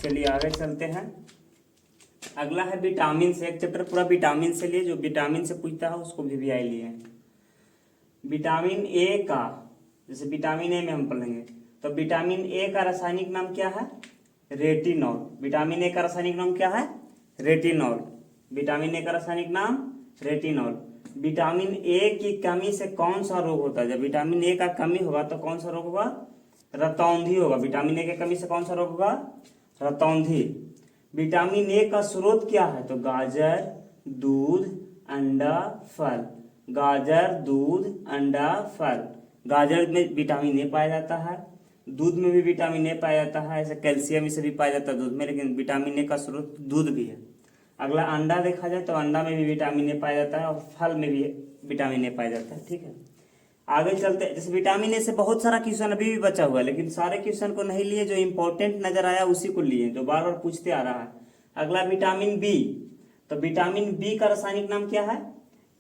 चलिए आगे चलते हैं। अगला है विटामिन से। एक चैप्टर पूरा विटामिन से लिए, जो विटामिन से पूछता है उसको VVI लिए हैं। विटामिन ए का, जैसे विटामिन ए में हम पढ़ेंगे तो विटामिन ए का रासायनिक नाम क्या है? रेटिनॉल। विटामिन ए का रासायनिक नाम क्या है? रेटिनॉल। विटामिन ए का रासायनिक नाम रेटिनॉल। विटामिन ए की कमी से कौन सा रोग होता है? जब विटामिन ए का कमी होगा तो कौन सा रोग होगा? रतौंधी होगा। विटामिन ए की कमी से कौन सा रोग होगा? रतौंधी। विटामिन ए का स्रोत क्या है? तो गाजर, दूध, अंडा, फल। गाजर, दूध, अंडा, फल। गाजर में विटामिन ए पाया जाता है, दूध में भी विटामिन ए पाया जाता है, ऐसे कैल्शियम इसे भी पाया जाता है दूध में, लेकिन विटामिन ए का स्रोत दूध भी है। अगला अंडा देखा जाए तो अंडा में भी विटामिन ए पाया जाता है और फल में भी विटामिन ए पाया जाता है। ठीक है, आगे चलते हैं। जैसे विटामिन ए से बहुत सारा क्वेश्चन अभी भी बचा हुआ है, लेकिन सारे क्वेश्चन को नहीं लिए, जो इंपॉर्टेंट नजर आया उसी को लिए, जो बार बार पूछते आ रहा है। अगला विटामिन बी। तो विटामिन बी का रासायनिक नाम क्या है?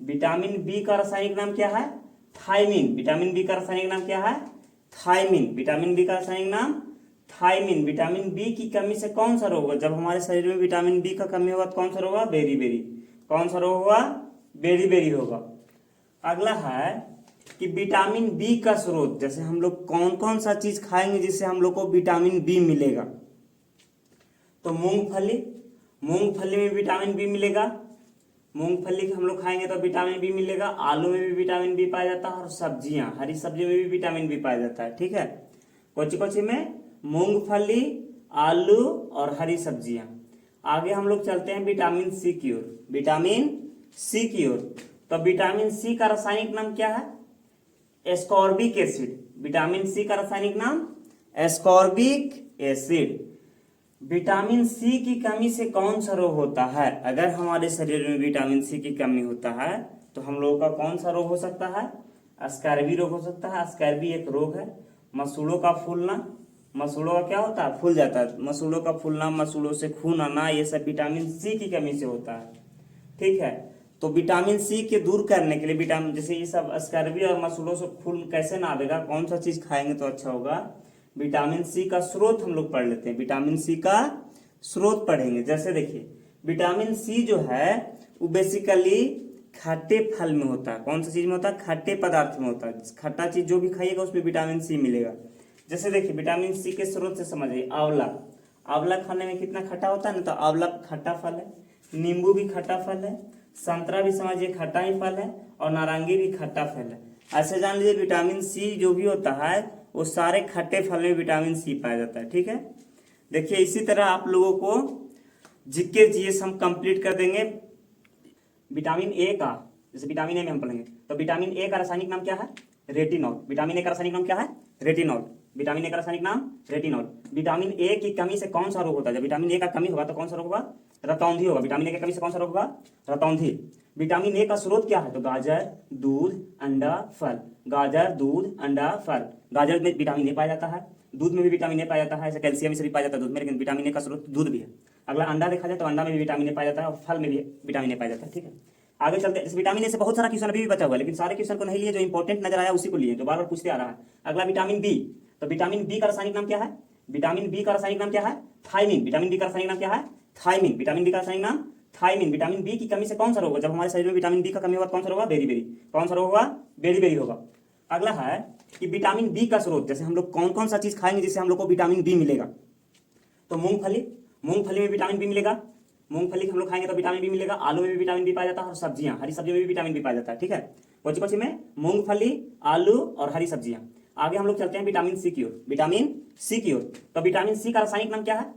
विटामिन बी का रासायनिक नाम क्या है? थायमिन। विटामिन बी का रासायनिक नाम क्या है? थायमिन। विटामिन बी का रासायनिक नाम थायमिन। विटामिन बी की कमी से कौन सा रोग होगा? जब हमारे शरीर में विटामिन बी का कमी होगा तो कौन सा रोग होगा? बेरी। कौन सा रोग होगा? बेरी होगा। अगला है कि विटामिन बी का स्रोत, जैसे हम लोग कौन कौन सा चीज खाएंगे जिससे हम लोग को विटामिन बी मिलेगा? तो मूंगफली। मूंगफली में विटामिन बी मिलेगा। मूंगफली हम लोग खाएंगे तो विटामिन बी मिलेगा। आलू में भी विटामिन बी पाया जाता है और सब्जियां, हरी सब्जी में भी विटामिन बी पाया जाता है। ठीक है, कोची कोची में? मूंगफली, आलू और हरी सब्जियां। आगे हम लोग चलते हैं विटामिन सी की ओर। विटामिन सी की ओर। तो विटामिन सी का रासायनिक नाम क्या है? Ascorbic acid. विटामिन सी का रासायनिक नाम एस्कॉर्बिक एसिड। विटामिन सी की कमी से कौन सा रोग होता है? अगर हमारे शरीर में विटामिन सी की कमी होता है तो हम लोगों का कौन सा रोग हो सकता है? स्कैर्वी रोग हो सकता है। स्कैर्वी एक रोग है। मसूड़ों का फूलना। मसूड़ों का क्या होता है? फूल जाता है। मसूड़ों का फूलना, मसूड़ों से खून आना, ये सब विटामिन सी की कमी से होता है। ठीक है, तो विटामिन सी के दूर करने के लिए विटामिन, जैसे ये सब स्कैर्वी और मसूड़ों से खून कैसे ना आवेगा, कौन सा चीज खाएंगे तो अच्छा होगा? विटामिन सी का स्रोत हम लोग पढ़ लेते हैं। विटामिन सी का स्रोत पढ़ेंगे। जैसे देखिए, विटामिन सी जो है वो बेसिकली खट्टे फल में होता है। कौन सा चीज में होता है? खट्टे पदार्थ में होता है। खट्टा चीज जो भी खाइएगा उसमें विटामिन सी मिलेगा। जैसे देखिए, विटामिन सी के स्रोत से समझिए, आंवला। आंवला खाने में कितना खट्टा होता है ना, तो आंवला खट्टा फल है। नींबू भी खट्टा फल है। संतरा भी समझिए खट्टा ही फल है, और नारंगी भी खट्टा फल है। ऐसे जान लीजिए विटामिन सी जो भी होता है वो सारे खट्टे फल में विटामिन सी पाया जाता है। ठीक है, देखिए इसी तरह आप लोगों को जीके जीएस हम कंप्लीट कर देंगे। विटामिन ए का, जैसे विटामिन ए में हम पढ़ेंगे तो विटामिन ए का रासायनिक नाम क्या है? रेटिनॉल। विटामिन ए का रासायनिक नाम क्या है? रेटिनॉल। विटामिन ए का रासायनिक नाम रेटिनॉल। विटामिन ए की कमी से कौन सा रोग होता है? जब विटामिन ए का कमी होगा तो कौन सा रोग होगा? रतौंधी होगा। विटामिन ए की कमी से कौन सा रोग होगा? रतौंधी। विटामिन ए का स्रोत क्या है? तो गाजर, दूध, अंडा, फल। गाजर, दूध, अंडा, फल। गाजर में विटामिन ए पाया जाता है, दूध में भी विटामिन ए पाया जाता है, ऐसे कैल्शियम से भी पाया जाता है दूध में, लेकिन विटामिन ए का स्रोत दूध भी है। अगला अंडा देखा जाए तो अंडा में भी विटामिन ए पाया जाता है और फल में भी विटामिन ए पाया जाता है। ठीक है, आगे चलते हैं। विटामिन ए से बहुत सारा क्वेश्चन अभी भी बचा हुआ है, लेकिन सारे क्वेश्चन को नहीं लिए, जो इंपॉर्टेंट नजर आया उसी को लिए, जो बार बार पूछते आ रहा है। अगला विटामिन बी। तो विटामिन बी का रासायनिक नाम क्या है? विटामिन बी का रासायनिक नाम क्या है? थायमिन। विटामिन बी का रासायनिक नाम क्या है? थायमिन। विटामिन बी का रासायनिक नाम थायमिन। विटामिन बी की कमी से कौन सा रोग होगा? जब हमारे शरीर में विटामिन बी का कमी होगा तो कौन सा रोग होगा? बेरी। कौन सा रोग होगा? बेरी होगा। अगला है कि विटामिन बी का स्रोत, जैसे हम लोग कौन कौन सा चीज खाएंगे जिससे हम लोग को विटामिन बी मिलेगा? तो मूंगफली। मूंगफली में विटामिन बी मिलेगा। मूंगफली हम लोग खाएंगे तो विटामिन बी मिलेगा। आलू में भी विटामिन बी पाया जाता है और सब्जियां, हरी सब्जियों में भी विटामिन बी पाया जाता है। ठीक है, कौन कौन सी में? मूंगफली, आलू और हरी सब्जियां। आगे हम लोग चलते हैं विटामिन सी की ओर। विटामिन सी की ओर। तो विटामिन सी का रासायनिक नाम क्या है?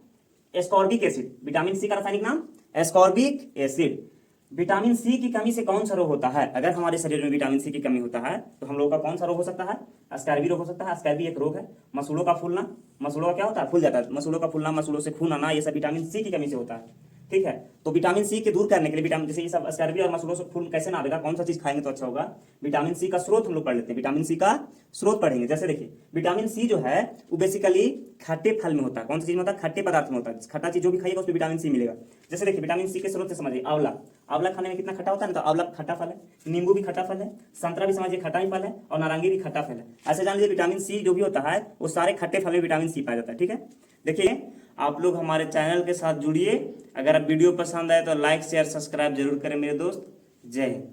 Ascorbic acid. विटामिन सी का रासायनिक नाम एस्कॉर्बिक एसिड। विटामिन सी की कमी से कौन सा रोग होता है? अगर हमारे शरीर में विटामिन सी की कमी होता है तो हम लोग का कौन सा रोग हो सकता है? स्कैर्वी रोग हो सकता है। स्कैर्वी एक रोग है। मसूड़ों का फूलना। मसूड़ों का क्या होता है? फूल जाता है। मसूड़ों का फूलना, मसूड़ों से खून आना, ये सब विटामिन सी की कमी से होता है। ठीक है, तो विटामिन सी के दूर करने के लिए विटामिन, जैसे ये सब स्कैर्वी और मसूड़ों से खून कैसे ना आएगा, कौन सा चीज खाएंगे तो अच्छा होगा? विटामिन सी का स्रोत हम लोग पढ़ लेते हैं। विटामिन सी का स्रोत पढ़ेंगे। जैसे देखिए, विटामिन सी जो है वो बेसिकली खट्टे फल में होता है। कौन सा चीज में होता है? खट्टे पदार्थ में होता है। खट्टा चीज जो भी खाइएगा उसमें विटामिन सी मिलेगा। जैसे देखिए, विटामिन सी के स्रोत से समझिए, आंवला। आंवला खाने में कितना खट्टा होता है ना, तो आंवला खट्टा फल है। नींबू भी खट्टा फल है। संतरा भी समझिए खट्टा ही फल है, और नारंगी भी खट्टा फल है। ऐसे जान लीजिए विटामिन सी जो भी होता है वो सारे खट्टे फल में विटामिन सी पाया जाता है। ठीक है, देखिए आप लोग हमारे चैनल के साथ जुड़िए। अगर आप वीडियो पसंद आए तो लाइक शेयर सब्सक्राइब जरूर करें मेरे दोस्त। जय हिंद।